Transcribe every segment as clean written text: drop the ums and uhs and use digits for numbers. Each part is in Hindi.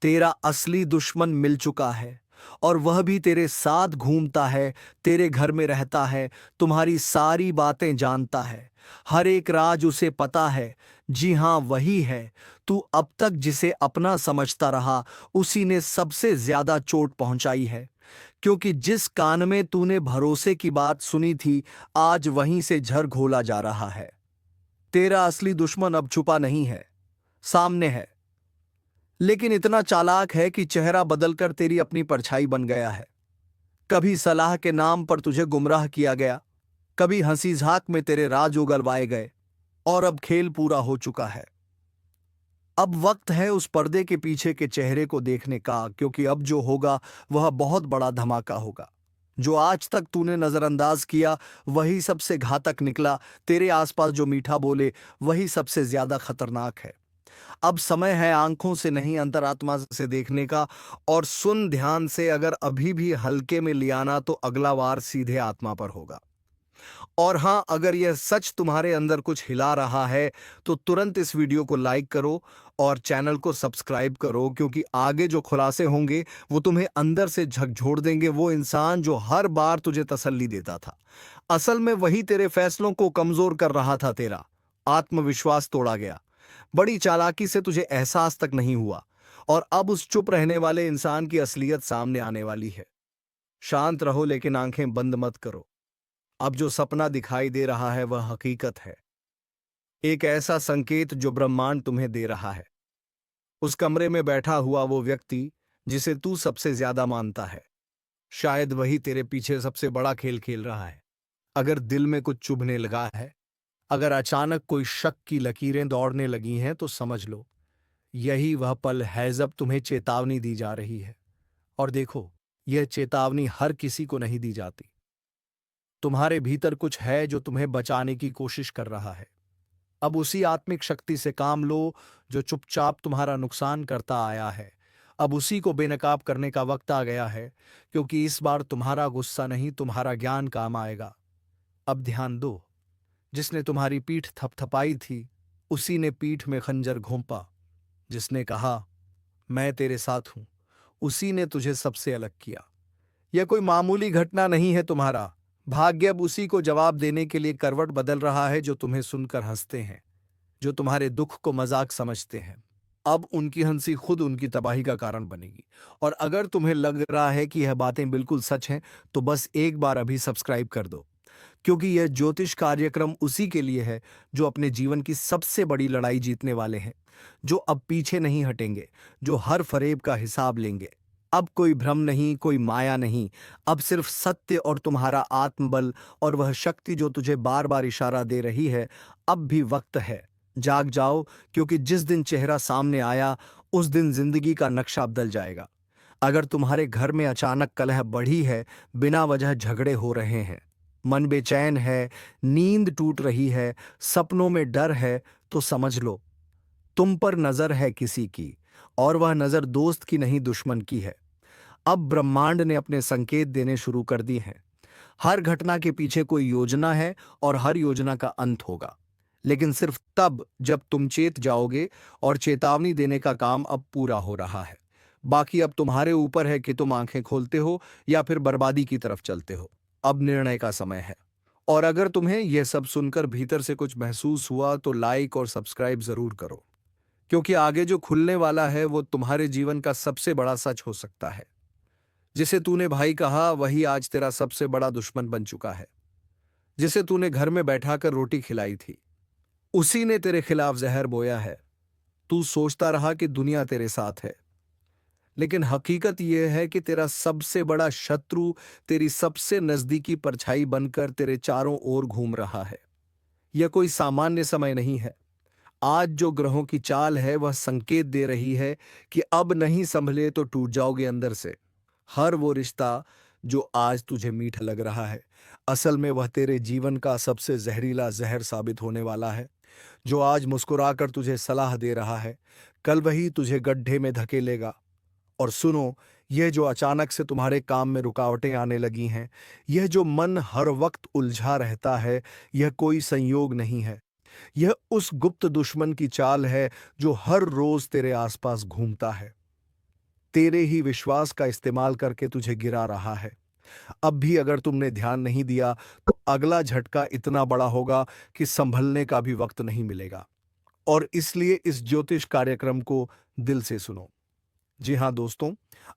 तेरा असली दुश्मन मिल चुका है और वह भी तेरे साथ घूमता है, तेरे घर में रहता है, तुम्हारी सारी बातें जानता है, हर एक राज उसे पता है। जी हाँ, वही है। तू अब तक जिसे अपना समझता रहा, उसी ने सबसे ज्यादा चोट पहुंचाई है। क्योंकि जिस कान में तूने भरोसे की बात सुनी थी, आज वहीं से झर घोला जा रहा है। तेरा असली दुश्मन अब छुपा नहीं है, सामने है। लेकिन इतना चालाक है कि चेहरा बदलकर तेरी अपनी परछाई बन गया है। कभी सलाह के नाम पर तुझे गुमराह किया गया, कभी हंसी झाक में तेरे राज उगलवाए गए, और अब खेल पूरा हो चुका है। अब वक्त है उस पर्दे के पीछे के चेहरे को देखने का, क्योंकि अब जो होगा वह बहुत बड़ा धमाका होगा। जो आज तक तूने नजरअंदाज किया वही सबसे घातक निकला। तेरे आसपास जो मीठा बोले वही सबसे ज्यादा खतरनाक है। अब समय है आंखों से नहीं, अंतरात्मा से देखने का। और सुन ध्यान से, अगर अभी भी हल्के में लिया ना, तो अगला वार सीधे आत्मा पर होगा। और हाँ, अगर यह सच तुम्हारे अंदर कुछ हिला रहा है तो तुरंत इस वीडियो को लाइक करो और चैनल को सब्सक्राइब करो, क्योंकि आगे जो खुलासे होंगे वो तुम्हें अंदर से झकझोर देंगे। वो इंसान जो हर बार तुझे तसल्ली देता था, असल में वही तेरे फैसलों को कमजोर कर रहा था। तेरा आत्मविश्वास तोड़ा गया, बड़ी चालाकी से तुझे एहसास तक नहीं हुआ, और अब उस चुप रहने वाले इंसान की असलियत सामने आने वाली है। शांत रहो, लेकिन आंखें बंद मत करो। अब जो सपना दिखाई दे रहा है वह हकीकत है, एक ऐसा संकेत जो ब्रह्मांड तुम्हें दे रहा है। उस कमरे में बैठा हुआ वो व्यक्ति जिसे तू सबसे ज्यादा मानता है, शायद वही तेरे पीछे सबसे बड़ा खेल खेल रहा है। अगर दिल में कुछ चुभने लगा है, अगर अचानक कोई शक की लकीरें दौड़ने लगी हैं, तो समझ लो यही वह पल है जब तुम्हें चेतावनी दी जा रही है। और देखो, यह चेतावनी हर किसी को नहीं दी जाती। तुम्हारे भीतर कुछ है जो तुम्हें बचाने की कोशिश कर रहा है। अब उसी आत्मिक शक्ति से काम लो जो चुपचाप तुम्हारा नुकसान करता आया है। अब उसी को बेनकाब करने का वक्त आ गया है, क्योंकि इस बार तुम्हारा गुस्सा नहीं, तुम्हारा ज्ञान काम आएगा। अब ध्यान दो, जिसने तुम्हारी पीठ थपथपाई थी, उसी ने पीठ में खंजर घोंपा। जिसने कहा मैं तेरे साथ हूं, उसी ने तुझे सबसे अलग किया। यह कोई मामूली घटना नहीं है। तुम्हारा भाग्य अब उसी को जवाब देने के लिए करवट बदल रहा है, जो तुम्हें सुनकर हंसते हैं, जो तुम्हारे दुख को मजाक समझते हैं। अब उनकी हंसी खुद उनकी तबाही का कारण बनेगी। और अगर तुम्हें लग रहा है कि यह बातें बिल्कुल सच हैं, तो बस एक बार अभी सब्सक्राइब कर दो, क्योंकि यह ज्योतिष कार्यक्रम उसी के लिए है जो अपने जीवन की सबसे बड़ी लड़ाई जीतने वाले हैं, जो अब पीछे नहीं हटेंगे, जो हर फरेब का हिसाब लेंगे। अब कोई भ्रम नहीं, कोई माया नहीं, अब सिर्फ सत्य और तुम्हारा आत्मबल और वह शक्ति जो तुझे बार बार इशारा दे रही है। अब भी वक्त है, जाग जाओ, क्योंकि जिस दिन चेहरा सामने आया उस दिन जिंदगी का नक्शा बदल जाएगा। अगर तुम्हारे घर में अचानक कलह बढ़ी है, बिना वजह झगड़े हो रहे हैं, मन बेचैन है, नींद टूट रही है, सपनों में डर है, तो समझ लो तुम पर नजर है किसी की, और वह नजर दोस्त की नहीं, दुश्मन की है। अब ब्रह्मांड ने अपने संकेत देने शुरू कर दिए हैं। हर घटना के पीछे कोई योजना है, और हर योजना का अंत होगा, लेकिन सिर्फ तब जब तुम चेत जाओगे। और चेतावनी देने का काम अब पूरा हो रहा है। बाकी अब तुम्हारे ऊपर है कि तुम आंखें खोलते हो या फिर बर्बादी की तरफ चलते हो। अब निर्णय का समय है। और अगर तुम्हें यह सब सुनकर भीतर से कुछ महसूस हुआ, तो लाइक और सब्सक्राइब जरूर करो, क्योंकि आगे जो खुलने वाला है वो तुम्हारे जीवन का सबसे बड़ा सच हो सकता है। जिसे तूने भाई कहा वही आज तेरा सबसे बड़ा दुश्मन बन चुका है। जिसे तूने घर में बैठाकर रोटी खिलाई थी, उसी ने तेरे खिलाफ जहर बोया है। तू सोचता रहा कि दुनिया तेरे साथ है, लेकिन हकीकत यह है कि तेरा सबसे बड़ा शत्रु तेरी सबसे नजदीकी परछाई बनकर तेरे चारों ओर घूम रहा है। यह कोई सामान्य समय नहीं है। आज जो ग्रहों की चाल है वह संकेत दे रही है कि अब नहीं संभले तो टूट जाओगे अंदर से। हर वो रिश्ता जो आज तुझे मीठा लग रहा है, असल में वह तेरे जीवन का सबसे जहरीला जहर साबित होने वाला है। जो आज मुस्कुराकर तुझे सलाह दे रहा है, कल वही तुझे गड्ढे में धकेलेगा। और सुनो, यह जो अचानक से तुम्हारे काम में रुकावटें आने लगी हैं, यह जो मन हर वक्त उलझा रहता है, यह कोई संयोग नहीं है। यह उस गुप्त दुश्मन की चाल है जो हर रोज तेरे आसपास घूमता है। तेरे ही विश्वास का इस्तेमाल करके तुझे गिरा रहा है। अब भी अगर तुमने ध्यान नहीं दिया तो अगला झटका इतना बड़ा होगा कि संभलने का भी वक्त नहीं मिलेगा। और इसलिए इस ज्योतिष कार्यक्रम को दिल से सुनो। जी हाँ दोस्तों,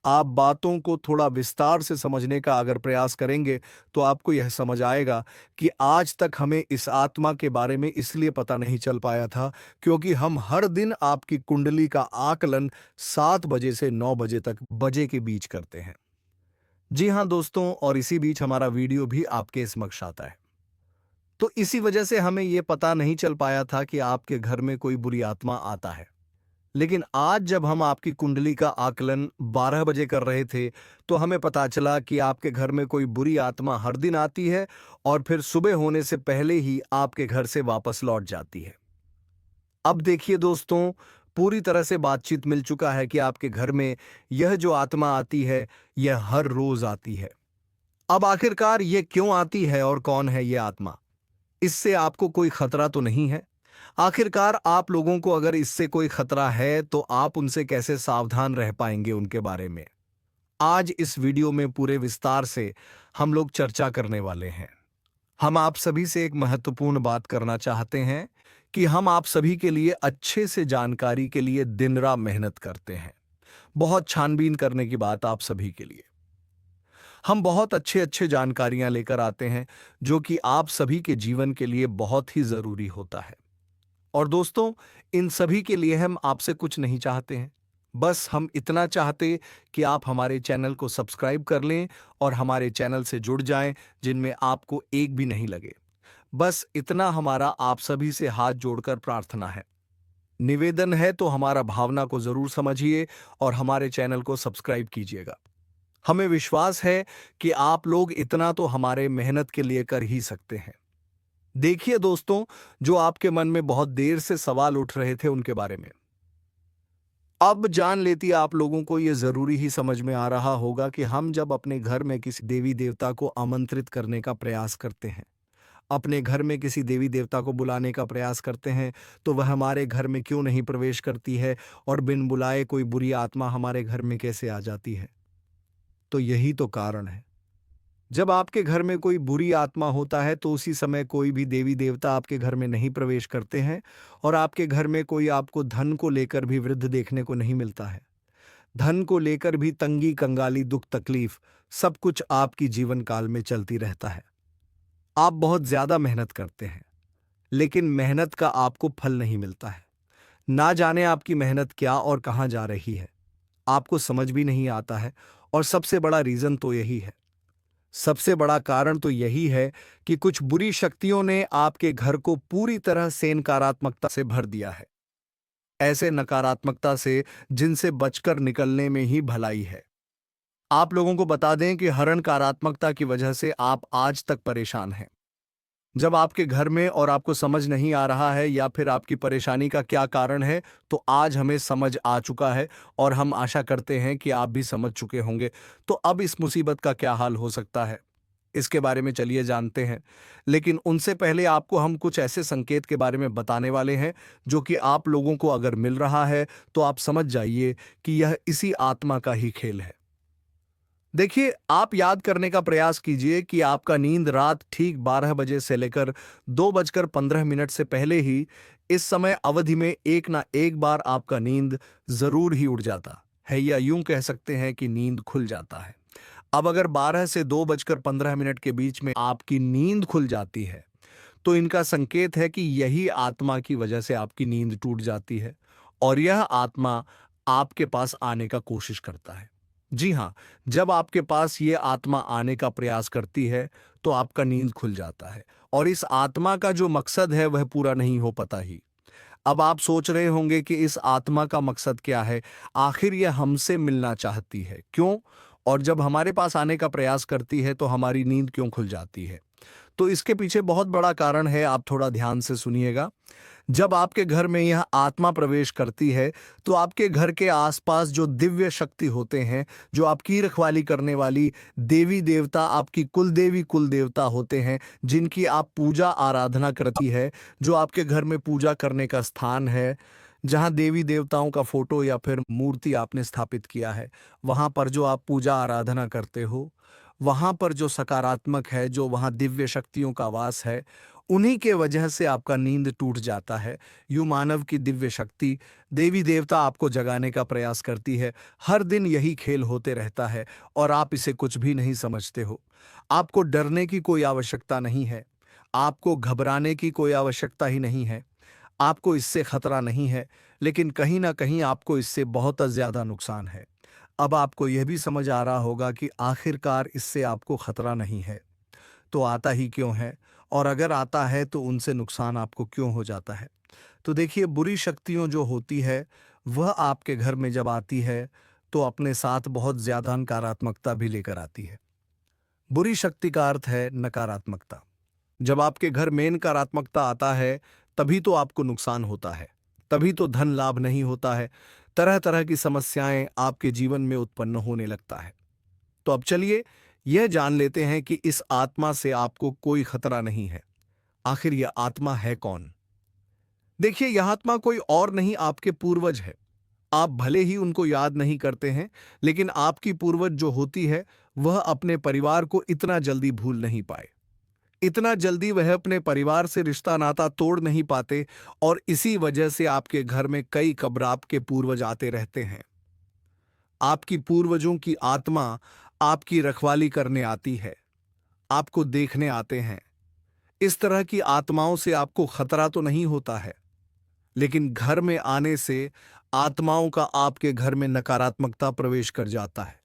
आप बातों को थोड़ा विस्तार से समझने का अगर प्रयास करेंगे तो आपको यह समझ आएगा कि आज तक हमें इस आत्मा के बारे में इसलिए पता नहीं चल पाया था क्योंकि हम हर दिन आपकी कुंडली का आकलन 7 बजे से 9 बजे तक बजे के बीच करते हैं। जी हाँ दोस्तों, और इसी बीच हमारा वीडियो भी आपके समक्ष आता है। तो इसी वजह से हमें यह पता नहीं चल पाया था कि आपके घर में कोई बुरी आत्मा आता है। लेकिन आज जब हम आपकी कुंडली का आकलन 12 बजे कर रहे थे तो हमें पता चला कि आपके घर में कोई बुरी आत्मा हर दिन आती है और फिर सुबह होने से पहले ही आपके घर से वापस लौट जाती है। अब देखिए दोस्तों, पूरी तरह से बातचीत मिल चुका है कि आपके घर में यह जो आत्मा आती है यह हर रोज आती है। अब आखिरकार ये क्यों आती है और कौन है यह आत्मा? इससे आपको कोई खतरा तो नहीं है? आखिरकार आप लोगों को अगर इससे कोई खतरा है तो आप उनसे कैसे सावधान रह पाएंगे उनके बारे में? आज इस वीडियो में पूरे विस्तार से हम लोग चर्चा करने वाले हैं। हम आप सभी से एक महत्वपूर्ण बात करना चाहते हैं कि हम आप सभी के लिए अच्छे से जानकारी के लिए दिन रात मेहनत करते हैं। बहुत छानबीन करने की बात आप सभी के लिए। हम बहुत अच्छे अच्छे जानकारियां लेकर आते हैं जो कि आप सभी के जीवन के लिए बहुत ही जरूरी होता है। और दोस्तों, इन सभी के लिए हम आपसे कुछ नहीं चाहते हैं, बस हम इतना चाहते कि आप हमारे चैनल को सब्सक्राइब कर लें और हमारे चैनल से जुड़ जाएं जिनमें आपको एक भी नहीं लगे। बस इतना हमारा आप सभी से हाथ जोड़कर प्रार्थना है, निवेदन है। तो हमारा भावना को जरूर समझिए और हमारे चैनल को सब्सक्राइब कीजिएगा। हमें विश्वास है कि आप लोग इतना तो हमारे मेहनत के लिए कर ही सकते हैं। देखिए दोस्तों, जो आपके मन में बहुत देर से सवाल उठ रहे थे उनके बारे में अब जान लेती आप लोगों को यह जरूरी ही समझ में आ रहा होगा कि हम जब अपने घर में किसी देवी देवता को आमंत्रित करने का प्रयास करते हैं, अपने घर में किसी देवी देवता को बुलाने का प्रयास करते हैं, तो वह हमारे घर में क्यों नहीं प्रवेश करती है और बिन बुलाए कोई बुरी आत्मा हमारे घर में कैसे आ जाती है? तो यही तो कारण है। जब आपके घर में कोई बुरी आत्मा होता है तो उसी समय कोई भी देवी देवता आपके घर में नहीं प्रवेश करते हैं और आपके घर में कोई आपको धन को लेकर भी वृद्ध देखने को नहीं मिलता है। धन को लेकर भी तंगी कंगाली दुख तकलीफ सब कुछ आपकी जीवन काल में चलती रहता है। आप बहुत ज्यादा मेहनत करते हैं लेकिन मेहनत का आपको फल नहीं मिलता है। ना जाने आपकी मेहनत क्या और कहां जा रही है, आपको समझ भी नहीं आता है। और सबसे बड़ा रीजन तो यही है, सबसे बड़ा कारण तो यही है कि कुछ बुरी शक्तियों ने आपके घर को पूरी तरह से नकारात्मकता से भर दिया है। ऐसे नकारात्मकता से जिनसे बचकर निकलने में ही भलाई है। आप लोगों को बता दें कि हर नकारात्मकता की वजह से आप आज तक परेशान हैं। जब आपके घर में और आपको समझ नहीं आ रहा है या फिर आपकी परेशानी का क्या कारण है, तो आज हमें समझ आ चुका है और हम आशा करते हैं कि आप भी समझ चुके होंगे। तो अब इस मुसीबत का क्या हाल हो सकता है, इसके बारे में चलिए जानते हैं। लेकिन उनसे पहले आपको हम कुछ ऐसे संकेत के बारे में बताने वाले हैं जो कि आप लोगों को अगर मिल रहा है तो आप समझ जाइए कि यह इसी आत्मा का ही खेल है। देखिए, आप याद करने का प्रयास कीजिए कि आपका नींद रात ठीक 12 बजे से लेकर 2:15 से पहले ही इस समय अवधि में एक ना एक बार आपका नींद जरूर ही उड़ जाता है, या यूं कह सकते हैं कि नींद खुल जाता है। अब अगर 12 से 2:15 के बीच में आपकी नींद खुल जाती है तो इनका संकेत है कि यही आत्मा की वजह से आपकी नींद टूट जाती है और यह आत्मा आपके पास आने का कोशिश करता है। जी हाँ, जब आपके पास ये आत्मा आने का प्रयास करती है तो आपका नींद खुल जाता है और इस आत्मा का जो मकसद है वह पूरा नहीं हो पाता ही। अब आप सोच रहे होंगे कि इस आत्मा का मकसद क्या है, आखिर यह हमसे मिलना चाहती है क्यों, और जब हमारे पास आने का प्रयास करती है तो हमारी नींद क्यों खुल जाती है? तो इसके पीछे बहुत बड़ा कारण है, आप थोड़ा ध्यान से सुनिएगा। जब आपके घर में यह आत्मा प्रवेश करती है तो आपके घर के आसपास जो दिव्य शक्ति होते हैं, जो आपकी रखवाली करने वाली देवी देवता, आपकी कुल देवता होते हैं, जिनकी आप पूजा आराधना करती है, जो आपके घर में पूजा करने का स्थान है, जहाँ देवी देवताओं का फोटो या फिर मूर्ति आपने स्थापित किया है, वहाँ पर जो आप पूजा आराधना करते हो, वहाँ पर जो सकारात्मक है, जो वहाँ दिव्य शक्तियों का वास है, उन्हीं के वजह से आपका नींद टूट जाता है। यूं मानव की दिव्य शक्ति, देवी देवता आपको जगाने का प्रयास करती है। हर दिन यही खेल होते रहता है और आप इसे कुछ भी नहीं समझते हो। आपको डरने की कोई आवश्यकता नहीं है, आपको घबराने की कोई आवश्यकता ही नहीं है। आपको इससे खतरा नहीं है, लेकिन कहीं ना कहीं आपको इससे बहुत ज़्यादा नुकसान है। अब आपको यह भी समझ आ रहा होगा कि आखिरकार इससे आपको खतरा नहीं है, तो आता ही क्यों है, और अगर आता है तो उनसे नुकसान आपको क्यों हो जाता है। तो देखिए, बुरी शक्तियों जो होती है, वह आपके घर में जब आती है तो अपने साथ बहुत ज़्यादा नकारात्मकता भी लेकर आती है। बुरी शक्ति का अर्थ है नकारात्मकता। जब आपके घर में नकारात्मकता आता है, तभी तो आपको नुकसान होता है, तभी तो धन लाभ नहीं होता है, तरह तरह की समस्याएं आपके जीवन में उत्पन्न होने लगता है। तो अब चलिए यह जान लेते हैं कि इस आत्मा से आपको कोई खतरा नहीं है। आखिर यह आत्मा है कौन? देखिए, यह आत्मा कोई और नहीं, आपके पूर्वज है। आप भले ही उनको याद नहीं करते हैं, लेकिन आपकी पूर्वज जो होती है, वह अपने परिवार को इतना जल्दी भूल नहीं पाए। इतना जल्दी वह अपने परिवार से रिश्ता नाता तोड़ नहीं पाते, और इसी वजह से आपके घर में कई कब्र आपके पूर्वज आते रहते हैं। आपकी पूर्वजों की आत्मा आपकी रखवाली करने आती है, आपको देखने आते हैं। इस तरह की आत्माओं से आपको खतरा तो नहीं होता है, लेकिन घर में आने से आत्माओं का आपके घर में नकारात्मकता प्रवेश कर जाता है,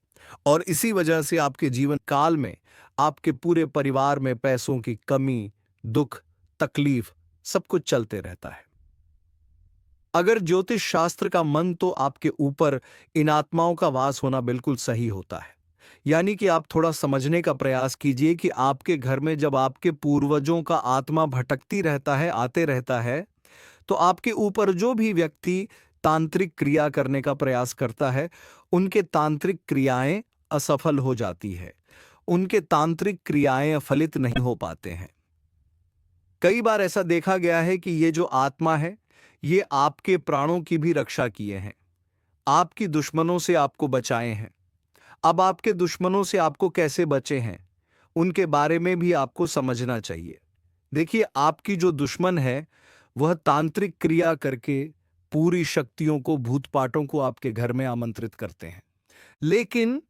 और इसी वजह से आपके जीवन काल में आपके पूरे परिवार में पैसों की कमी, दुख, तकलीफ सब कुछ चलते रहता है। अगर ज्योतिष शास्त्र का मन तो आपके ऊपर इन आत्माओं का वास होना बिल्कुल सही होता है। यानी कि आप थोड़ा समझने का प्रयास कीजिए कि आपके घर में जब आपके पूर्वजों का आत्मा भटकती रहता है, आते रहता है, तो आपके ऊपर जो भी व्यक्ति तांत्रिक क्रिया करने का प्रयास करता है, उनके तांत्रिक क्रियाएं असफल हो जाती है, उनके तांत्रिक क्रियाएं फलित नहीं हो पाते हैं। कई बार ऐसा देखा गया है कि ये जो आत्मा है, ये आपके प्राणों की भी रक्षा किए हैं, आपकी दुश्मनों से आपको बचाए हैं। अब आपके दुश्मनों से आपको कैसे बचे हैं, उनके बारे में भी आपको समझना चाहिए। देखिए, आपकी जो दुश्मन है, वह तांत्रिक क्रिया करके पूरी शक्तियों को, भूत पाटों को आपके घर में आमंत्रित करते हैं। लेकिन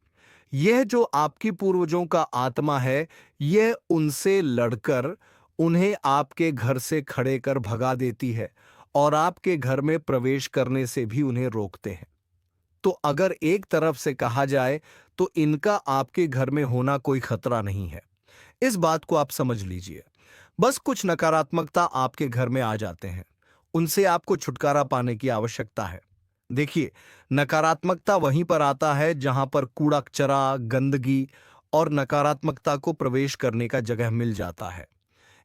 यह जो आपकी पूर्वजों का आत्मा है, यह उनसे लड़कर उन्हें आपके घर से खड़े कर भगा देती है, और आपके घर में प्रवेश करने से भी उन्हें रोकते हैं। तो अगर एक तरफ से कहा जाए तो इनका आपके घर में होना कोई खतरा नहीं है। इस बात को आप समझ लीजिए। बस कुछ नकारात्मकता आपके घर में आ जाते हैं, उनसे आपको छुटकारा पाने की आवश्यकता है। देखिए, नकारात्मकता वहीं पर आता है जहां पर कूड़ा कचरा, गंदगी और नकारात्मकता को प्रवेश करने का जगह मिल जाता है।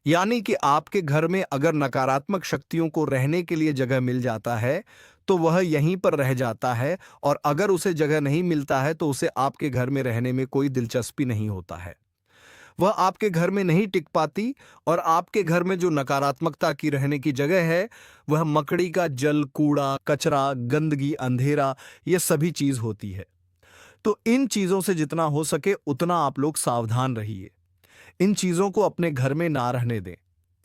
यानी कि आपके घर में अगर नकारात्मक शक्तियों को रहने के लिए जगह मिल जाता है, तो वह यहीं पर रह जाता है, और अगर उसे जगह नहीं मिलता है तो उसे आपके घर में रहने में कोई दिलचस्पी नहीं होता है। वह आपके घर में नहीं टिक पाती, और आपके घर में जो नकारात्मकता की रहने की जगह है, वह मकड़ी का जल, कूड़ा कचरा, गंदगी, अंधेरा, यह सभी चीज होती है। तो इन चीजों से जितना हो सके उतना आप लोग सावधान रहिए। इन चीजों को अपने घर में ना रहने दें,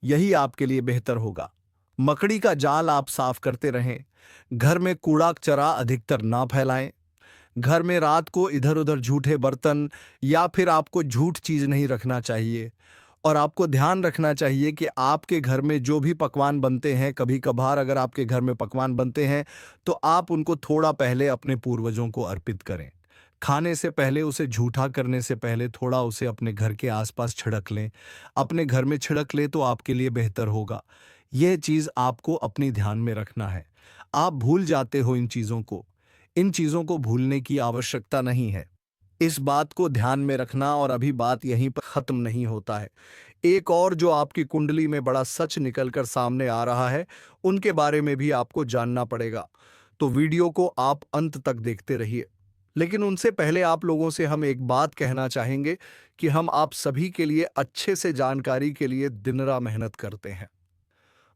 यही आपके लिए बेहतर होगा। मकड़ी का जाल आप साफ करते रहें, घर में कूड़ा कचरा अधिकतर ना फैलाएं। घर में रात को इधर उधर झूठे बर्तन या फिर आपको झूठ चीज नहीं रखना चाहिए। और आपको ध्यान रखना चाहिए कि आपके घर में जो भी पकवान बनते हैं, कभी कभार अगर आपके घर में पकवान बनते हैं, तो आप उनको थोड़ा पहले अपने पूर्वजों को अर्पित करें। खाने से पहले, उसे झूठा करने से पहले थोड़ा उसे अपने घर के आसपास छिड़क लें। अपने घर में छिड़क लें तो आपके लिए बेहतर होगा। यह चीज़ आपको अपनी ध्यान में रखना है। आप भूल जाते हो इन चीज़ों को। इन चीज़ों को भूलने की आवश्यकता नहीं है। इस बात को ध्यान में रखना, और अभी बात यहीं पर खत्म नहीं होता है। एक और जो आपकी कुंडली में बड़ा सच निकलकर सामने आ रहा है, उनके बारे में भी आपको जानना पड़ेगा। तो वीडियो को आप अंत तक देखते रहिए। लेकिन उनसे पहले आप लोगों से हम एक बात कहना चाहेंगे कि हम आप सभी के लिए अच्छे से जानकारी के लिए दिन रात मेहनत करते हैं।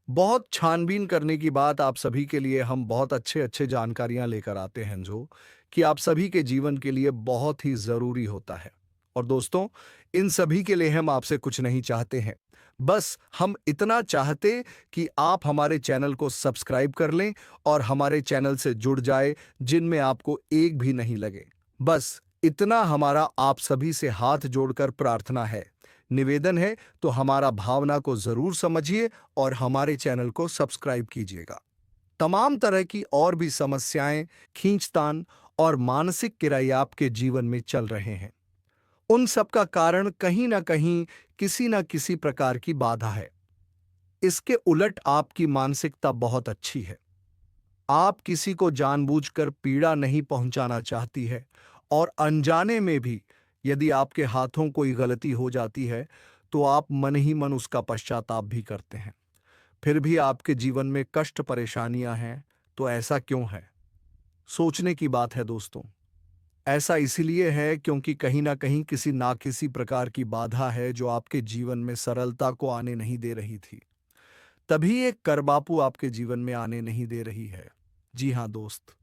बहुत छानबीन करने की बात आप सभी के लिए हम बहुत अच्छे अच्छे जानकारियां लेकर आते हैं जो कि आप सभी के जीवन के लिए बहुत ही ज़रूरी होता है। और दोस्तों, इन सभी के लिए हम आपसे कुछ नहीं चाहते हैं, बस हम इतना चाहते कि आप हमारे चैनल को सब्सक्राइब कर लें और हमारे चैनल से जुड़ जाए, जिनमें आपको एक भी नहीं लगे। बस इतना हमारा आप सभी से हाथ जोड़कर प्रार्थना है, निवेदन है। तो हमारा भावना को जरूर समझिए और हमारे चैनल को सब्सक्राइब कीजिएगा। तमाम तरह की और भी समस्याएं, खींचतान और मानसिक किराए आपके जीवन में चल रहे हैं, उन सब का कारण कहीं ना कहीं किसी ना किसी प्रकार की बाधा है। इसके उलट आपकी मानसिकता बहुत अच्छी है। आप किसी को जानबूझकर पीड़ा नहीं पहुंचाना चाहती है, और अनजाने में भी यदि आपके हाथों कोई गलती हो जाती है तो आप मन ही मन उसका पश्चाताप भी करते हैं। फिर भी आपके जीवन में कष्ट परेशानियां हैं, तो ऐसा क्यों है? सोचने की बात है दोस्तों। ऐसा इसलिए है क्योंकि कहीं ना कहीं किसी ना किसी प्रकार की बाधा है जो आपके जीवन में सरलता को आने नहीं दे रही थी। तभी एक करबापू आपके जीवन में आने नहीं दे रही है। जी हाँ दोस्त।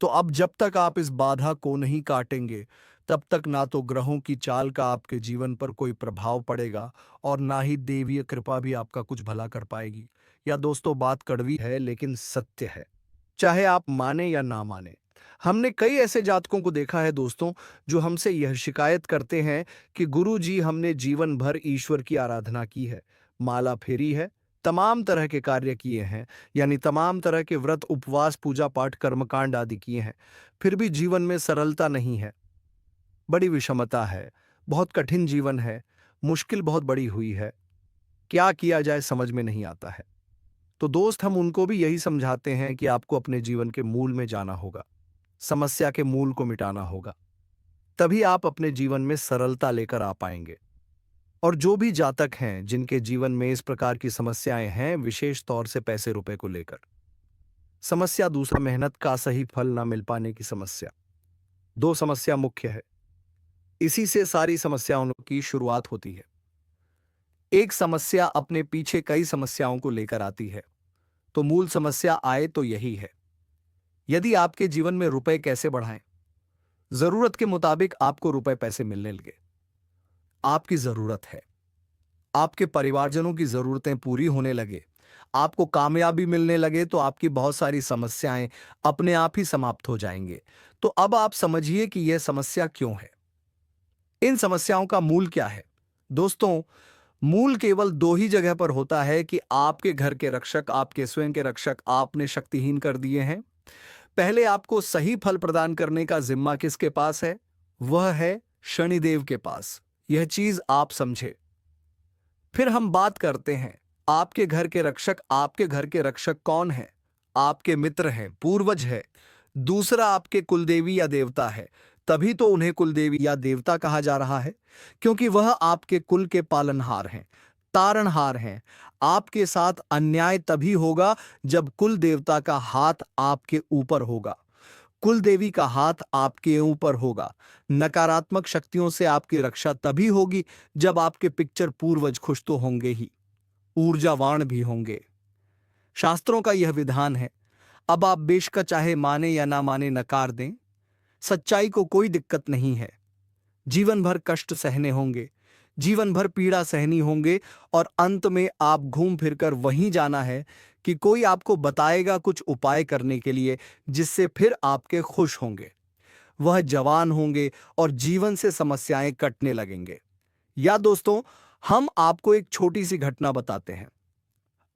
तो अब जब तक आप इस बाधा को नहीं काटेंगे, तब तक ना तो ग्रहों की चाल का आपके जीवन पर कोई प्रभाव पड़ेगा और ना ही देवीय कृपा भी आपका कुछ भला कर पाएगी। या दोस्तों, बात कड़वी है लेकिन सत्य है, चाहे आप माने या ना माने। हमने कई ऐसे जातकों को देखा है दोस्तों, जो हमसे यह शिकायत करते हैं कि गुरु जी, हमने जीवन भर ईश्वर की आराधना की है, माला फेरी है, तमाम तरह के कार्य किए हैं, यानी तमाम तरह के व्रत, उपवास, पूजा पाठ, कर्मकांड आदि किए हैं, फिर भी जीवन में सरलता नहीं है, बड़ी विषमता है, बहुत कठिन जीवन है, मुश्किल बहुत बड़ी हुई है, क्या किया जाए समझ में नहीं आता है। तो दोस्त, हम उनको भी यही समझाते हैं कि आपको अपने जीवन के मूल में जाना होगा, समस्या के मूल को मिटाना होगा, तभी आप अपने जीवन में सरलता लेकर आ पाएंगे। और जो भी जातक हैं जिनके जीवन में इस प्रकार की समस्याएं हैं, विशेष तौर से पैसे रुपए को लेकर समस्या, दूसरा मेहनत का सही फल ना मिल पाने की समस्या, दो समस्या मुख्य है। इसी से सारी समस्याओं की शुरुआत होती है। एक समस्या अपने पीछे कई समस्याओं को लेकर आती है, तो मूल समस्या आए तो यही है। यदि आपके जीवन में रुपए कैसे बढ़ाएं, जरूरत के मुताबिक आपको रुपए पैसे मिलने लगे, आपकी जरूरत है, आपके परिवारजनों की जरूरतें पूरी होने लगे, आपको कामयाबी मिलने लगे, तो आपकी बहुत सारी समस्याएं अपने आप ही समाप्त हो जाएंगे। तो अब आप समझिए कि यह समस्या क्यों है, इन समस्याओं का मूल क्या है। दोस्तों, मूल केवल दो ही जगह पर होता है कि आपके घर के रक्षक, आपके स्वयं के रक्षक आपने शक्तिहीन कर दिए हैं। पहले आपको सही फल प्रदान करने का जिम्मा किसके पास है? वह है शनिदेव के पास। यह चीज आप समझे। फिर हम बात करते हैं आपके घर के रक्षक। आपके घर के रक्षक कौन है? आपके मित्र हैं, पूर्वज है। दूसरा आपके कुलदेवी या देवता है। तभी तो उन्हें कुलदेवी या देवता कहा जा रहा है, क्योंकि वह आपके कुल के पालनहार हैं, तारणहार हैं। आपके साथ अन्याय तभी होगा जब कुल देवता का हाथ आपके ऊपर होगा, कुल देवी का हाथ आपके ऊपर होगा। नकारात्मक शक्तियों से आपकी रक्षा तभी होगी जब आपके पिक्चर पूर्वज खुश तो होंगे ही, ऊर्जावान भी होंगे। शास्त्रों का यह विधान है। अब आप बेशक चाहे माने या ना माने, नकार दें, सच्चाई को कोई दिक्कत नहीं है। जीवन भर कष्ट सहने होंगे, जीवन भर पीड़ा सहनी होंगे, और अंत में आप घूम फिरकर वहीं जाना है कि कोई आपको बताएगा कुछ उपाय करने के लिए, जिससे फिर आपके खुश होंगे, वह जवान होंगे और जीवन से समस्याएं कटने लगेंगे। या दोस्तों, हम आपको एक छोटी सी घटना बताते हैं,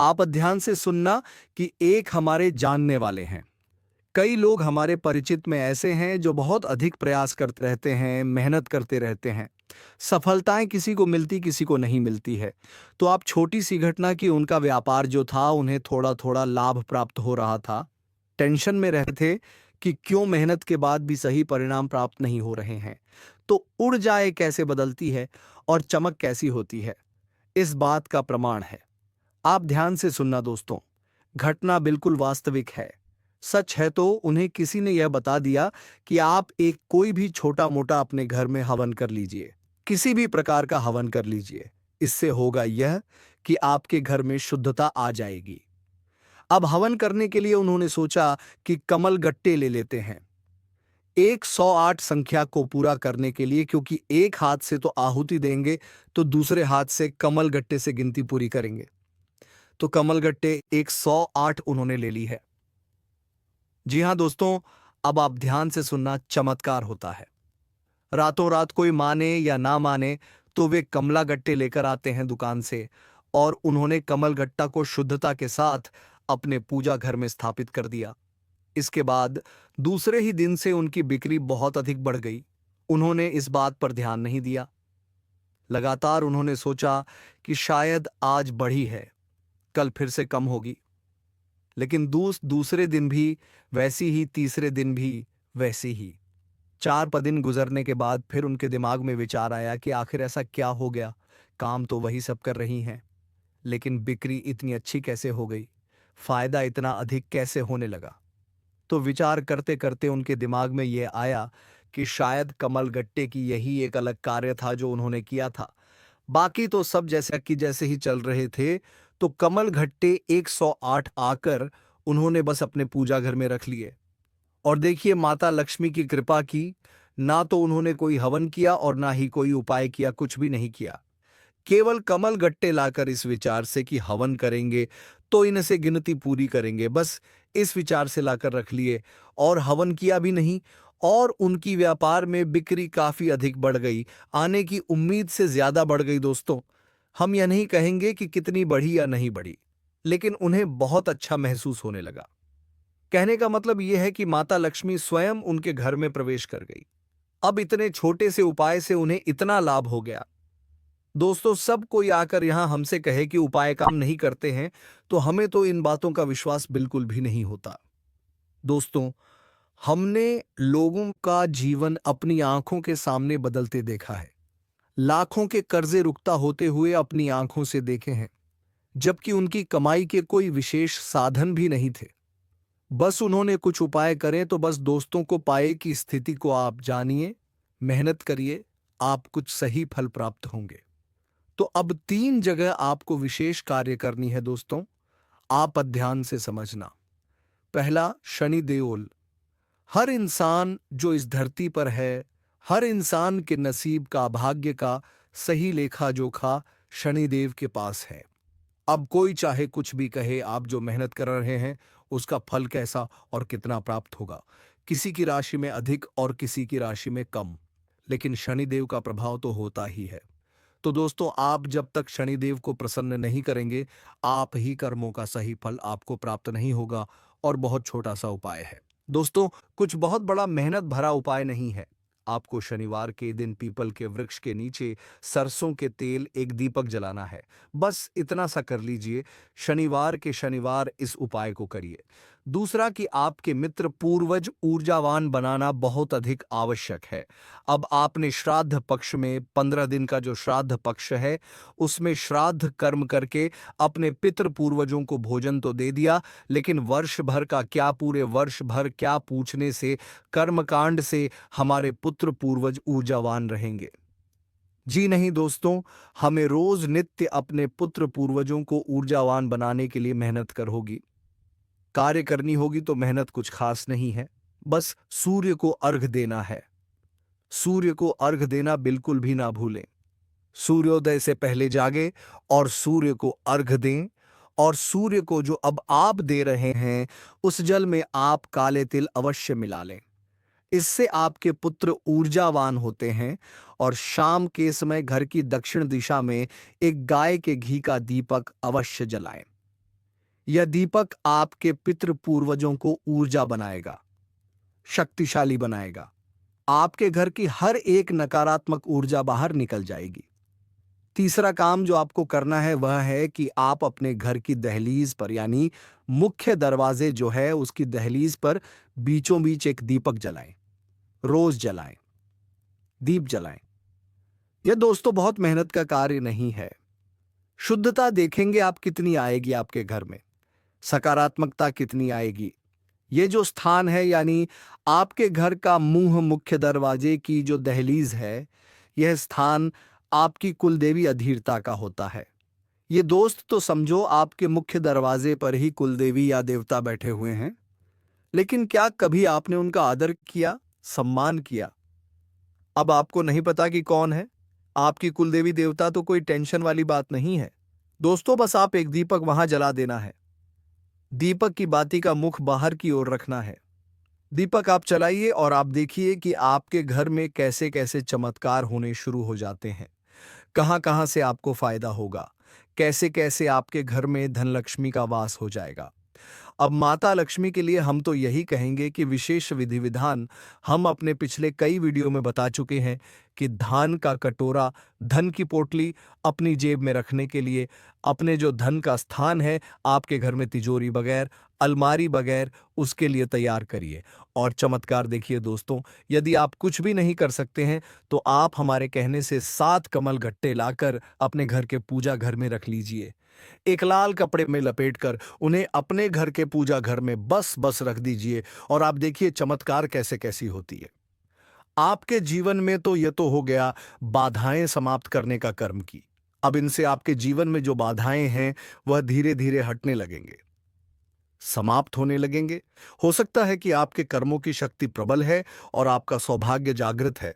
आप ध्यान से सुनना कि एक हमारे जानने वाले हैं। कई लोग हमारे परिचित में ऐसे हैं जो बहुत अधिक प्रयास करते रहते हैं, मेहनत करते रहते हैं, सफलताएं किसी को मिलती, किसी को नहीं मिलती है। तो आप छोटी सी घटना कि उनका व्यापार जो था, उन्हें थोड़ा थोड़ा लाभ प्राप्त हो रहा था, टेंशन में रहते थे कि क्यों मेहनत के बाद भी सही परिणाम प्राप्त नहीं हो रहे हैं। तो उड़ जाए कैसे बदलती है और चमक कैसी होती है, इस बात का प्रमाण है। आप ध्यान से सुनना दोस्तों, घटना बिल्कुल वास्तविक है, सच है। तो उन्हें किसी ने यह बता दिया कि आप एक कोई भी छोटा मोटा अपने घर में हवन कर लीजिए, किसी भी प्रकार का हवन कर लीजिए। इससे होगा यह कि आपके घर में शुद्धता आ जाएगी। अब हवन करने के लिए उन्होंने सोचा कि कमल गट्टे ले लेते हैं 108 संख्या को पूरा करने के लिए, क्योंकि एक हाथ से तो आहुति देंगे तो दूसरे हाथ से कमल गट्टे से गिनती पूरी करेंगे। तो कमल गट्टे 108 उन्होंने ले ली है। जी हां दोस्तों, अब आप ध्यान से सुनना, चमत्कार होता है। रातों रात कोई माने या ना माने तो वे कमला गट्टे लेकर आते हैं दुकान से, और उन्होंने कमल गट्टा को शुद्धता के साथ अपने पूजा घर में स्थापित कर दिया। इसके बाद दूसरे ही दिन से उनकी बिक्री बहुत अधिक बढ़ गई। उन्होंने इस बात पर ध्यान नहीं दिया। लगातार उन्होंने सोचा कि शायद आज बढ़ी है, कल फिर से कम होगी। लेकिन दूसरे दिन भी वैसी ही, तीसरे दिन भी वैसी ही। 4 दिन गुजरने के बाद फिर उनके दिमाग में विचार आया कि आखिर ऐसा क्या हो गया, काम तो वही सब कर रही हैं, लेकिन बिक्री इतनी अच्छी कैसे हो गई, फायदा इतना अधिक कैसे होने लगा। तो विचार करते करते उनके दिमाग में यह आया कि शायद कमल गट्टे की यही एक अलग कार्य था जो उन्होंने किया था। बाकी तो सब जैसा कि जैसे ही चल रहे थे। तो कमल गट्टे 108 आकर उन्होंने बस अपने पूजा घर में रख लिए। और देखिए, माता लक्ष्मी की कृपा की। ना तो उन्होंने कोई हवन किया और ना ही कोई उपाय किया, कुछ भी नहीं किया। केवल कमल गट्टे लाकर इस विचार से कि हवन करेंगे तो इनसे गिनती पूरी करेंगे, बस इस विचार से लाकर रख लिए और हवन किया भी नहीं। और उनकी व्यापार में बिक्री काफी अधिक बढ़ गई, आने की उम्मीद से ज्यादा बढ़ गई। दोस्तों, हम यह नहीं कहेंगे कि कितनी बढ़ी या नहीं बढ़ी, लेकिन उन्हें बहुत अच्छा महसूस होने लगा। कहने का मतलब यह है कि माता लक्ष्मी स्वयं उनके घर में प्रवेश कर गई। अब इतने छोटे से उपाय से उन्हें इतना लाभ हो गया। दोस्तों, सब कोई आकर यहां हमसे कहे कि उपाय काम नहीं करते हैं, तो हमें तो इन बातों का विश्वास बिल्कुल भी नहीं होता। दोस्तों, हमने लोगों का जीवन अपनी आंखों के सामने बदलते देखा है। लाखों के कर्जे रुकता होते हुए अपनी आंखों से देखे हैं, जबकि उनकी कमाई के कोई विशेष साधन भी नहीं थे। बस उन्होंने कुछ उपाय करें तो बस दोस्तों को पाए की स्थिति को आप जानिए, मेहनत करिए, आप कुछ सही फल प्राप्त होंगे। तो अब 3 जगह आपको विशेष कार्य करनी है दोस्तों, आप ध्यान से समझना। पहला, शनि देओल। हर इंसान जो इस धरती पर है, हर इंसान के नसीब का, भाग्य का सही लेखा जोखा शनिदेव के पास है। अब कोई चाहे कुछ भी कहे, आप जो मेहनत कर रहे हैं उसका फल कैसा और कितना प्राप्त होगा। किसी की राशि में अधिक और किसी की राशि में कम, लेकिन शनिदेव का प्रभाव तो होता ही है। तो दोस्तों, आप जब तक शनिदेव को प्रसन्न नहीं करेंगे, आप ही कर्मों का सही फल आपको प्राप्त नहीं होगा। और बहुत छोटा सा उपाय है दोस्तों, कुछ बहुत बड़ा मेहनत भरा उपाय नहीं है। आपको शनिवार के दिन पीपल के वृक्ष के नीचे सरसों के तेल एक दीपक जलाना है। बस इतना सा कर लीजिए। शनिवार के शनिवार इस उपाय को करिए। दूसरा, कि आपके मित्र पूर्वज ऊर्जावान बनाना बहुत अधिक आवश्यक है। अब आपने श्राद्ध पक्ष में 15 दिन का जो श्राद्ध पक्ष है, उसमें श्राद्ध कर्म करके अपने पितृ पूर्वजों को भोजन तो दे दिया, लेकिन वर्ष भर का क्या, पूरे वर्ष भर क्या पूछने से, कर्मकांड से हमारे पुत्र पूर्वज ऊर्जावान रहेंगे? जी नहीं दोस्तों, हमें रोज नित्य अपने पुत्र पूर्वजों को ऊर्जावान बनाने के लिए मेहनत कर होगी, कार्य करनी होगी। तो मेहनत कुछ खास नहीं है, बस सूर्य को अर्घ देना है। सूर्य को अर्घ देना बिल्कुल भी ना भूलें। सूर्योदय से पहले जागे और सूर्य को अर्घ दें। और सूर्य को जो अब आप दे रहे हैं, उस जल में आप काले तिल अवश्य मिला लें। इससे आपके पुत्र ऊर्जावान होते हैं। और शाम के समय घर की दक्षिण दिशा में एक गाय के घी का दीपक अवश्य जलाएं। यह दीपक आपके पितृ पूर्वजों को ऊर्जा बनाएगा, शक्तिशाली बनाएगा। आपके घर की हर एक नकारात्मक ऊर्जा बाहर निकल जाएगी। तीसरा काम जो आपको करना है वह है कि आप अपने घर की दहलीज पर, यानी मुख्य दरवाजे जो है उसकी दहलीज पर बीचों बीच एक दीपक जलाएं। रोज जलाएं, दीप जलाएं। यह दोस्तों बहुत मेहनत का कार्य नहीं है। शुद्धता देखेंगे आप कितनी आएगी आपके घर में, सकारात्मकता कितनी आएगी। ये जो स्थान है, यानी आपके घर का मुंह, मुख्य दरवाजे की जो दहलीज है, यह स्थान आपकी कुलदेवी अधीरता का होता है। ये दोस्त तो समझो आपके मुख्य दरवाजे पर ही कुलदेवी या देवता बैठे हुए हैं। लेकिन क्या कभी आपने उनका आदर किया, सम्मान किया? अब आपको नहीं पता कि कौन है आपकी कुलदेवी देवता, तो कोई टेंशन वाली बात नहीं है दोस्तों। बस आप एक दीपक वहां जला देना है। दीपक की बाती का मुख बाहर की ओर रखना है। दीपक आप चलाइए और आप देखिए कि आपके घर में कैसे कैसे चमत्कार होने शुरू हो जाते हैं। कहां कहां से आपको फायदा होगा, कैसे कैसे आपके घर में धनलक्ष्मी का वास हो जाएगा। अब माता लक्ष्मी के लिए हम तो यही कहेंगे कि विशेष विधि विधान हम अपने पिछले कई वीडियो में बता चुके हैं कि धान का कटोरा, धन की पोटली अपनी जेब में रखने के लिए, अपने जो धन का स्थान है आपके घर में तिजोरी बगैर, अलमारी बगैर, उसके लिए तैयार करिए। और चमत्कार देखिए दोस्तों, यदि आप कुछ भी नहीं कर सकते हैं तो आप हमारे कहने से 7 कमल गट्टे लाकर अपने घर के पूजा घर में रख लीजिए। एक लाल कपड़े में लपेटकर उन्हें अपने घर के पूजा घर में बस बस रख दीजिए और आप देखिए चमत्कार कैसे कैसी होती है। आपके जीवन में तो ये तो हो गया बाधाएं समाप्त करने का कर्म की। अब इनसे आपके जीवन में जो बाधाएं हैं वह धीरे धीरे हटने लगेंगे, समाप्त होने लगेंगे। हो सकता है कि आपके कर्मों की शक्ति प्रबल है और आपका सौभाग्य जागृत है,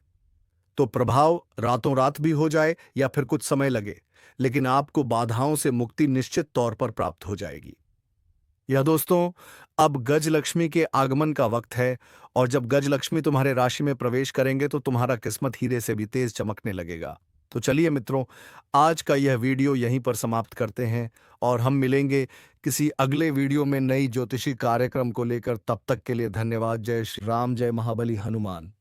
तो प्रभाव रातों रात भी हो जाए या फिर कुछ समय लगे, लेकिन आपको बाधाओं से मुक्ति निश्चित तौर पर प्राप्त हो जाएगी। यह दोस्तों, अब गज लक्ष्मी के आगमन का वक्त है और जब गज लक्ष्मी तुम्हारे राशि में प्रवेश करेंगे तो तुम्हारा किस्मत हीरे से भी तेज चमकने लगेगा। तो चलिए मित्रों, आज का यह वीडियो यहीं पर समाप्त करते हैं और हम मिलेंगे किसी अगले वीडियो में नई ज्योतिषी कार्यक्रम को लेकर। तब तक के लिए धन्यवाद। जय श्री राम, जय महाबली हनुमान।